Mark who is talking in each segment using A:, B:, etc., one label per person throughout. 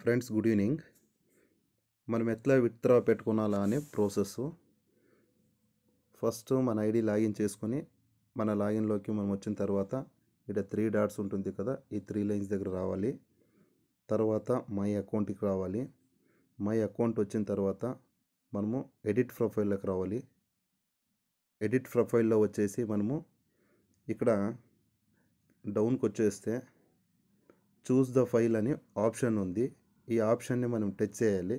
A: Friends good evening. మనం ఎట్లా withdraw పెట్టుకోవాలా అనే ప్రాసెస్. ఫస్ట్ మన ఐడి లాగిన్ చేసుకొని మన లాగిన్లోకి మనం వచ్చిన తర్వాత ఇక్కడ 3 డాట్స్ ఉంటుంది కదా, ఈ 3 లైన్స్ దగ్గర రావాలి. తర్వాత మై అకౌంట్కి రావాలి. మై అకౌంట్ వచ్చిన తర్వాత మనము ఎడిట్ ప్రొఫైల్లోకి రావాలి. ఎడిట్ ప్రొఫైల్లో వచ్చేసి మనము ఇక్కడ డౌన్కి వచ్చేస్తే చూస్ ద ఫైల్ అని ఆప్షన్ ఉంది. ఈ ఆప్షన్ని మనం టచ్ చేయాలి.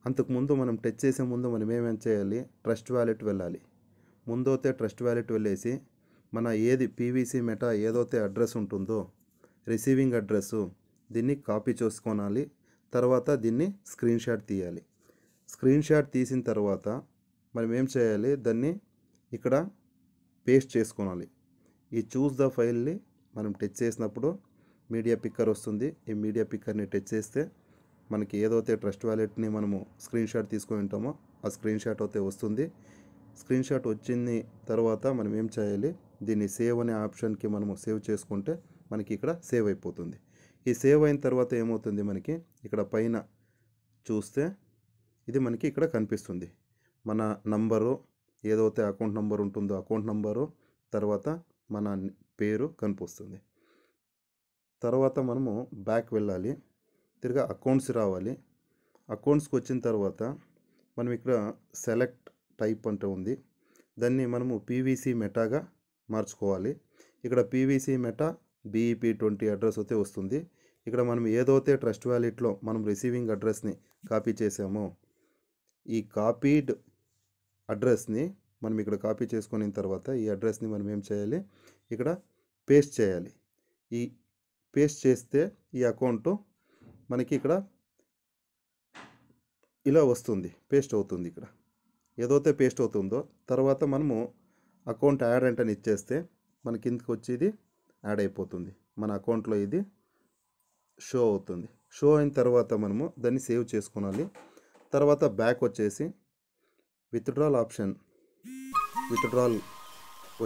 A: అంతకుముందు మనం టచ్ చేసే ముందు మనం ఏమేమి చేయాలి, ట్రస్ట్ వ్యాలెట్ వెళ్ళాలి. ముందైతే ట్రస్ట్ వ్యాలెట్ వెళ్ళేసి మన ఏది పీవీసీ మెటా ఏదైతే అడ్రస్ ఉంటుందో రిసీవింగ్ అడ్రస్ దీన్ని కాపీ చేసుకోవాలి. తర్వాత దీన్ని స్క్రీన్ షాట్ తీయాలి. స్క్రీన్ షాట్ తీసిన తర్వాత మనం ఏం చేయాలి, దాన్ని ఇక్కడ పేస్ట్ చేసుకోవాలి. ఈ చూస్ ద ఫైల్ని మనం టచ్ చేసినప్పుడు మీడియా పిక్కర్ వస్తుంది. ఈ మీడియా పిక్కర్ని టచ్ చేస్తే మనకి ఏదైతే ట్రస్ట్ వ్యాలెట్ని మనము స్క్రీన్ షాట్ తీసుకొని ఉంటామో ఆ స్క్రీన్ షాట్ అయితే వస్తుంది. స్క్రీన్ షాట్ వచ్చిన తర్వాత మనం ఏం చేయాలి, దీన్ని సేవ్ అనే ఆప్షన్కి మనము సేవ్ చేసుకుంటే మనకి ఇక్కడ సేవ్ అయిపోతుంది. ఈ సేవ్ అయిన తర్వాత ఏమవుతుంది, మనకి ఇక్కడ పైన చూస్తే ఇది మనకి ఇక్కడ కనిపిస్తుంది. మన నంబరు ఏదైతే అకౌంట్ నంబర్ ఉంటుందో అకౌంట్ నంబరు, తర్వాత మన పేరు కనిపిస్తుంది. తర్వాత మనము బ్యాక్ వెళ్ళాలి. తిరిగా అకౌంట్స్ రావాలి. అకౌంట్స్కి వచ్చిన తర్వాత మనం ఇక్కడ సెలెక్ట్ టైప్ అంటే ఉంది, దాన్ని మనము పీవీసీ మెటాగా మార్చుకోవాలి. ఇక్కడ పీవీసీ మెటా BEP20 అడ్రస్ అయితే వస్తుంది. ఇక్కడ మనం ఏదైతే ట్రస్ట్ వ్యాలెట్లో మనం రిసీవింగ్ అడ్రస్ని కాపీ చేసామో ఈ కాపీడ్ అడ్రస్ని మనం ఇక్కడ కాపీ చేసుకున్న తర్వాత ఈ అడ్రస్ని మనం ఏం చేయాలి, ఇక్కడ పేస్ట్ చేయాలి. ఈ పేస్ట్ చేస్తే ఈ అకౌంట్ మనకి ఇక్కడ ఇలా వస్తుంది, పేస్ట్ అవుతుంది. ఇక్కడ ఏదైతే పేస్ట్ అవుతుందో తర్వాత మనము అకౌంట్ యాడ్ అంటే ఇచ్చేస్తే మన కిందకి వచ్చి ఇది యాడ్ అయిపోతుంది. మన అకౌంట్లో ఇది షో అవుతుంది. షో అయిన తర్వాత మనము దాన్ని సేవ్ చేసుకోవాలి. తర్వాత బ్యాక్ వచ్చేసి విత్డ్రాల్ ఆప్షన్, విత్డ్రాల్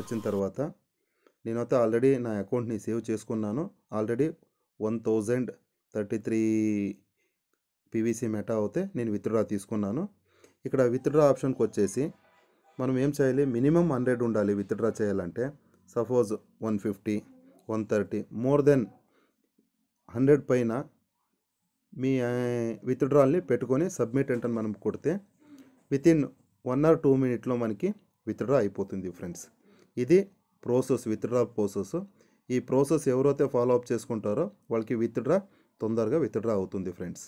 A: వచ్చిన తర్వాత నేనైతే ఆల్రెడీ నా అకౌంట్ని సేవ్ చేసుకున్నాను. ఆల్రెడీ 1033 పీవీసీ మెటా అయితే నేను విత్డ్రా తీసుకున్నాను. ఇక్కడ విత్డ్రా ఆప్షన్కి వచ్చేసి మనం ఏం చేయాలి, మినిమం 100 ఉండాలి విత్డ్రా చేయాలంటే. సపోజ్ 150, 130, మోర్ దెన్ 100 పైన మీ విత్డ్రాల్ని పెట్టుకొని సబ్మిట్ అంటే మనం కొడితే వితిన్ 1 or 2 minutes మనకి విత్డ్రా అయిపోతుంది ఫ్రెండ్స్. ఇది ప్రాసెస్, విత్డ్రా ప్రాసెస్. ఈ ప్రాసెస్ ఎవరైతే ఫాలో అప్ చేసుకుంటారో వాళ్ళకి విత్డ్రా తొందరగా విత్డ్రా అవుతుంది ఫ్రెండ్స్.